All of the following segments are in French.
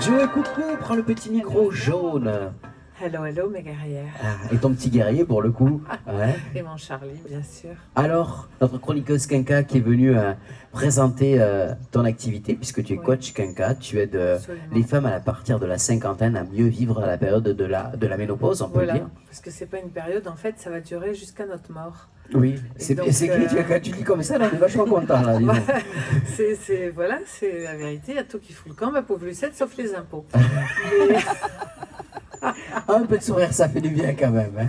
Joe, coucou, prends le petit micro jaune. Hello, hello, mes guerrières. Et ton petit guerrier pour le coup. Ouais. Et mon Charlie, bien sûr. Alors, notre chroniqueuse Quinca qui est venue présenter ton activité, puisque tu es coach Quinca, tu aides les femmes à partir de la cinquantaine à mieux vivre à la période de la ménopause, on peut le dire. Parce que c'est pas une période, en fait, ça va durer jusqu'à notre mort. Oui, c'est quand tu dis comme ça, là, on est vachement content là. Voilà, c'est la vérité, il y a tout qui fout le camp, ma pauvre Lucette, sauf les impôts. Mais... Un peu de sourire, ça fait du bien quand même, hein.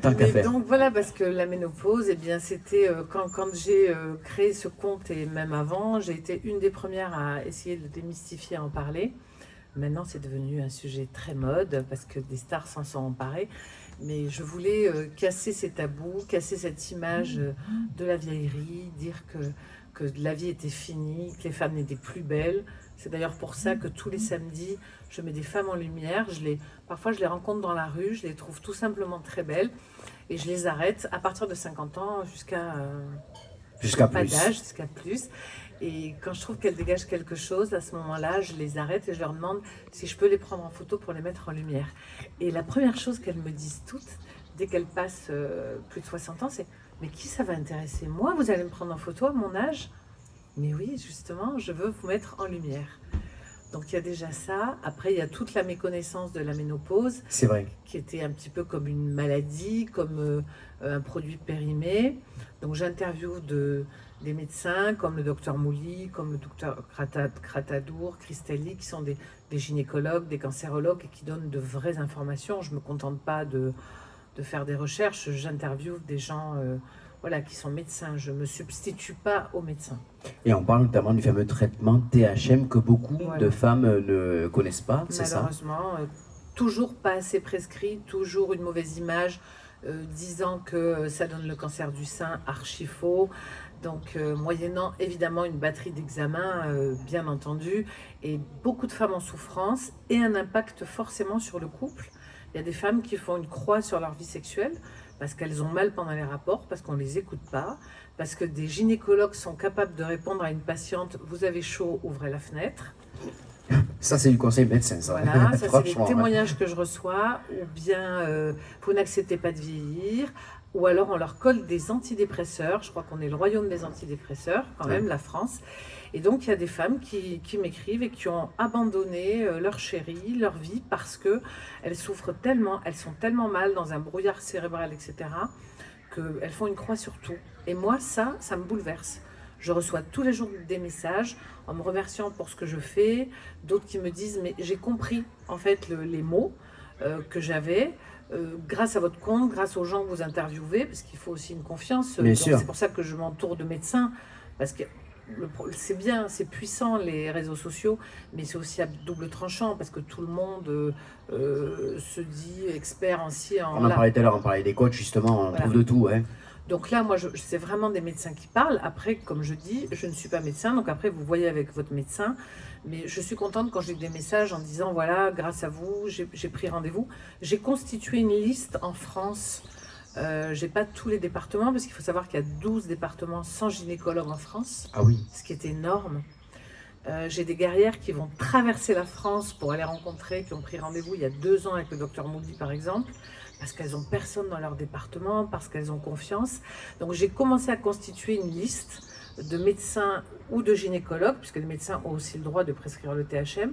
Tant qu'à faire. Donc voilà, parce que la ménopause, eh bien, c'était quand j'ai créé ce compte et même avant, j'ai été une des premières à essayer de démystifier, à en parler. Maintenant, c'est devenu un sujet très mode parce que des stars s'en sont emparées. Mais je voulais casser ces tabous, casser cette image de la vieillerie, dire que la vie était finie, que les femmes n'étaient plus belles. C'est d'ailleurs pour ça que tous les samedis, je mets des femmes en lumière. Parfois, je les rencontre dans la rue, je les trouve tout simplement très belles. Et je les arrête à partir de 50 ans jusqu'à pas d'âge, jusqu'à plus. Et quand je trouve qu'elles dégagent quelque chose, à ce moment-là, je les arrête et je leur demande si je peux les prendre en photo pour les mettre en lumière. Et la première chose qu'elles me disent toutes, dès qu'elles passent plus de 60 ans, c'est « Mais qui ça va intéresser? Moi, vous allez me prendre en photo à mon âge ?» Mais oui, justement, je veux vous mettre en lumière. Donc il y a déjà ça. Après, il y a toute la méconnaissance de la ménopause. C'est vrai. Qui était un petit peu comme une maladie, comme un produit périmé. Donc j'interviewe des médecins comme le docteur Mouly, comme le docteur Kratadour, Christelli, qui sont des gynécologues, des cancérologues et qui donnent de vraies informations. Je ne me contente pas de faire des recherches, j'interviewe des gens qui sont médecins. Je ne me substitue pas aux médecins. Et on parle notamment du fameux traitement THM que beaucoup de femmes ne connaissent pas, c'est ça? Malheureusement, toujours pas assez prescrit, toujours une mauvaise image, disant que ça donne le cancer du sein, archi faux. Donc, moyennant évidemment une batterie d'examens, bien entendu, et beaucoup de femmes en souffrance et un impact forcément sur le couple. Il y a des femmes qui font une croix sur leur vie sexuelle parce qu'elles ont mal pendant les rapports, parce qu'on ne les écoute pas, parce que des gynécologues sont capables de répondre à une patiente « vous avez chaud, ouvrez la fenêtre ». Ça, c'est du conseil médecin, ça. Voilà, ça, c'est des témoignages que je reçois, ou bien vous n'acceptez pas de vieillir, ou alors on leur colle des antidépresseurs. Je crois qu'on est le royaume des antidépresseurs, quand même, la France. Et donc, il y a des femmes qui m'écrivent et qui ont abandonné leur chéri, leur vie, parce qu'elles souffrent tellement, elles sont tellement mal dans un brouillard cérébral, etc., qu'elles font une croix sur tout. Et moi, ça me bouleverse. Je reçois tous les jours des messages en me remerciant pour ce que je fais, d'autres qui me disent « mais j'ai compris en fait les mots que j'avais grâce à votre compte, grâce aux gens que vous interviewez, parce qu'il faut aussi une confiance. C'est pour ça que je m'entoure de médecins, parce que c'est bien, c'est puissant les réseaux sociaux, mais c'est aussi à double tranchant, parce que tout le monde se dit expert en ci, en là. On en parlait tout à l'heure, on parlait des coachs justement, on trouve de tout. Hein. Donc là, moi, c'est vraiment des médecins qui parlent. Après, comme je dis, je ne suis pas médecin, donc après, vous voyez avec votre médecin. Mais je suis contente quand j'ai des messages en disant, voilà, grâce à vous, j'ai pris rendez-vous. J'ai constitué une liste en France. J'ai pas tous les départements, parce qu'il faut savoir qu'il y a 12 départements sans gynécologue en France. Ah oui. Ce qui est énorme. J'ai des guerrières qui vont traverser la France pour aller rencontrer, qui ont pris rendez-vous il y a 2 ans avec le docteur Mouly, par exemple, parce qu'elles n'ont personne dans leur département, parce qu'elles ont confiance. Donc j'ai commencé à constituer une liste de médecins ou de gynécologues, puisque les médecins ont aussi le droit de prescrire le THM,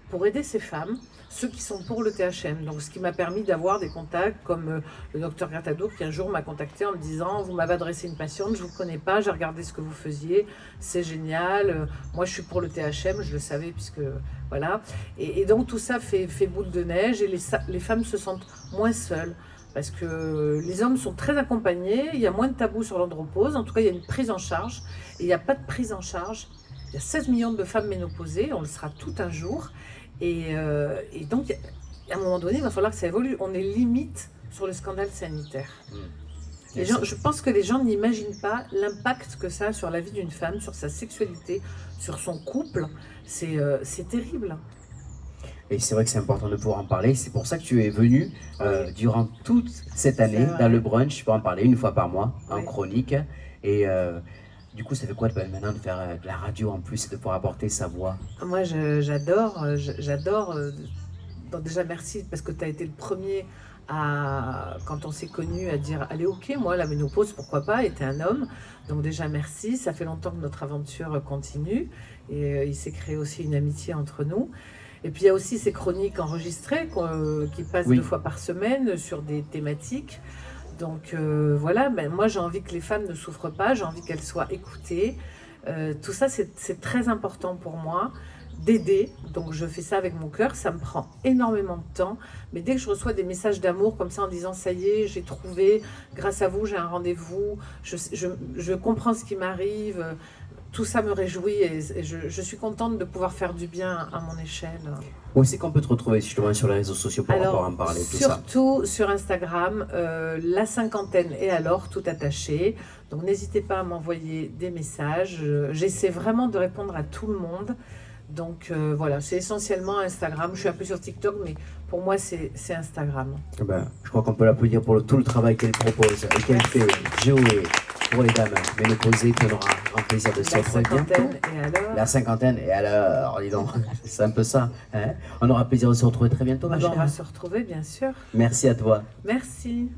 pour aider ces femmes, ceux qui sont pour le THM. Donc, ce qui m'a permis d'avoir des contacts comme le docteur Gratadour qui un jour m'a contacté en me disant « Vous m'avez adressé une patiente, je ne vous connais pas, j'ai regardé ce que vous faisiez, c'est génial, moi je suis pour le THM, je le savais puisque voilà. » Et donc tout ça fait boule de neige et les femmes se sentent moins seules. Parce que les hommes sont très accompagnés, il y a moins de tabous sur l'andropause, en tout cas il y a une prise en charge, et il n'y a pas de prise en charge. Il y a 16 millions de femmes ménopausées, on le sera tout un jour, et donc à un moment donné il va falloir que ça évolue. On est limite sur le scandale sanitaire. Je pense que les gens n'imaginent pas l'impact que ça a sur la vie d'une femme, sur sa sexualité, sur son couple, c'est terrible. Et c'est vrai que c'est important de pouvoir en parler. C'est pour ça que tu es venu durant toute cette année dans le brunch pour en parler une fois par mois en chronique. Et Du coup, ça fait quoi maintenant de faire de la radio en plus et de pouvoir apporter sa voix? Moi, j'adore. Donc déjà, merci parce que tu as été le premier quand on s'est connus, à dire allez, ok, moi, la ménopause, pourquoi pas, et t'es un homme. Donc déjà, merci. Ça fait longtemps que notre aventure continue et il s'est créé aussi une amitié entre nous. Et puis il y a aussi ces chroniques enregistrées qui passent Oui. 2 fois par semaine sur des thématiques. Donc voilà, ben, moi j'ai envie que les femmes ne souffrent pas, j'ai envie qu'elles soient écoutées. Tout ça, c'est très important pour moi d'aider. Donc je fais ça avec mon cœur, ça me prend énormément de temps. Mais dès que je reçois des messages d'amour comme ça en disant ça y est, j'ai trouvé, grâce à vous, j'ai un rendez-vous, je comprends ce qui m'arrive, tout ça me réjouit et je suis contente de pouvoir faire du bien à mon échelle. Où c'est qu'on peut te retrouver justement sur les réseaux sociaux pour pouvoir en parler, tout ça? Surtout sur Instagram, la cinquantaine et alors, tout attaché. Donc n'hésitez pas à m'envoyer des messages. J'essaie vraiment de répondre à tout le monde. Donc voilà, c'est essentiellement Instagram. Je suis un peu sur TikTok, mais pour moi, c'est Instagram. Eh ben, je crois qu'on peut l'applaudir pour tout le travail qu'elle propose et qu'elle fait jouer pour les dames ménopausées, puis on aura un plaisir de se retrouver bientôt. La cinquantaine et alors. La cinquantaine et alors, dis donc, c'est un peu ça. Hein, on aura plaisir de se retrouver très bientôt, ma On chère. va se retrouver, bien sûr. Merci à toi. Merci.